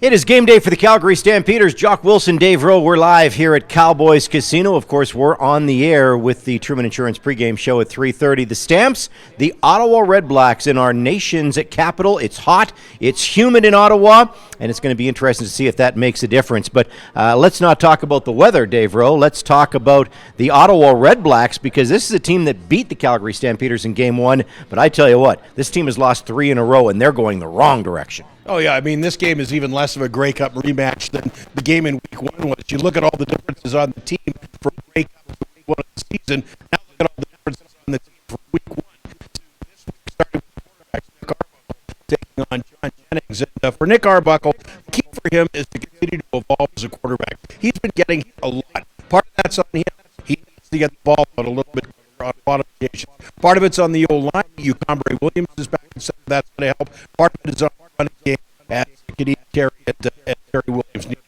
It is game day for the Calgary Stampeders. Jock Wilson, Dave Rowe. We're live here at Cowboys Casino. Of course, we're on the air with the Truman Insurance pregame show at 3:30. The Stamps, the Ottawa Redblacks in our nation's capital. It's hot, it's humid in Ottawa, and it's going to be interesting to see if that makes a difference. But let's not talk about the weather, Dave Rowe. Let's talk about the Ottawa Redblacks, because this is a team that beat the Calgary Stampeders in game one. But I tell you what, this team has lost 3 in a row, and they're going the wrong direction. Oh, yeah. I mean, this game is even less of a Grey Cup rematch than the game in Week 1 was. You look at all the differences on the team from Grey Cup to Week 1 of the season. Now look at all the differences on the team from Week 1 to this week, starting with quarterback Nick Arbuckle taking on John Jennings. And for Nick Arbuckle, the key for him is to continue to evolve as a quarterback. He's been getting hit a lot. Part of that's on him. He needs to get the ball out a little bit on a lot of occasions. Part of it's on the O-line. Ucombre Williams is back and said that's going to help. Part of it is on the game as Terry Williams needs.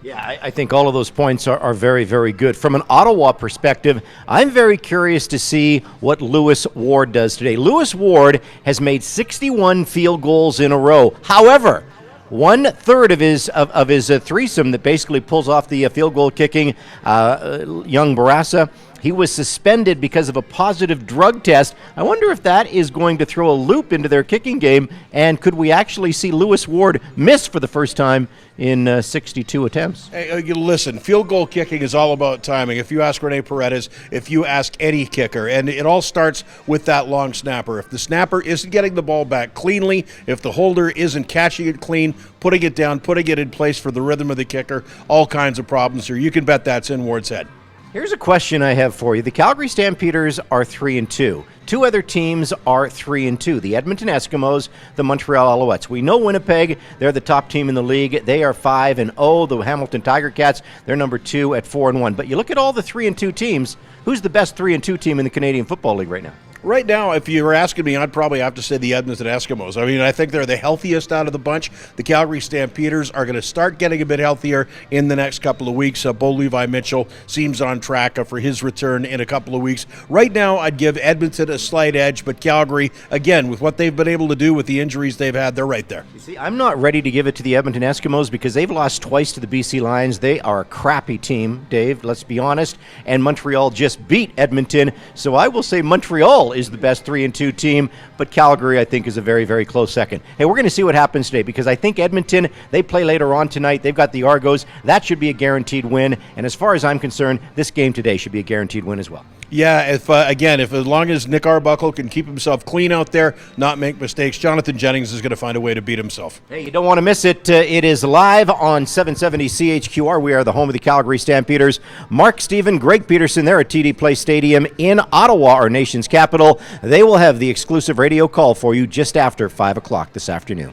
Yeah, I think all of those points are very, very good. From an Ottawa perspective, I'm very curious to see what Lewis Ward does today. Lewis Ward has made 61 field goals in a row. However, 1/3 of his threesome that basically pulls off the field goal kicking young Barassa, he was suspended because of a positive drug test. I wonder if that is going to throw a loop into their kicking game, and could we actually see Lewis Ward miss for the first time in 62 attempts? Hey, listen, field goal kicking is all about timing. If you ask Rene Paredes, if you ask any kicker, and it all starts with that long snapper. If the snapper isn't getting the ball back cleanly, if the holder isn't catching it clean, putting it down, putting it in place for the rhythm of the kicker, all kinds of problems here. You can bet that's in Ward's head. Here's a question I have for you. The Calgary Stampeders are 3-2. 2 other teams are 3-2. The Edmonton Eskimos, the Montreal Alouettes. We know Winnipeg, they're the top team in the league. They are 5-0. The Hamilton Tiger Cats, they're number 2 at 4-1. But you look at all the 3-2 teams, who's the best 3-2 team in the Canadian Football League right now? Right now, if you were asking me, I'd probably have to say the Edmonton Eskimos. I mean, I think they're the healthiest out of the bunch. The Calgary Stampeders are going to start getting a bit healthier in the next couple of weeks. Bo Levi Mitchell seems on track for his return in a couple of weeks. Right now, I'd give Edmonton a slight edge, but Calgary, again, with what they've been able to do with the injuries they've had, they're right there. You see, I'm not ready to give it to the Edmonton Eskimos because they've lost twice to the BC Lions. They are a crappy team, Dave, let's be honest. And Montreal just beat Edmonton. So I will say Montreal is the best 3-2 team, but Calgary, I think, is a very, very close second. Hey, we're going to see what happens today because I think Edmonton, they play later on tonight. They've got the Argos. That should be a guaranteed win. And as far as I'm concerned, this game today should be a guaranteed win as well. Yeah, if as long as Nick Arbuckle can keep himself clean out there, not make mistakes, Jonathan Jennings is going to find a way to beat himself. Hey, you don't want to miss it. It is live on 770 CHQR. We are the home of the Calgary Stampeders. Mark Stephen, Greg Peterson, they're at TD Place Stadium in Ottawa, our nation's capital. They will have the exclusive radio call for you just after 5 o'clock this afternoon.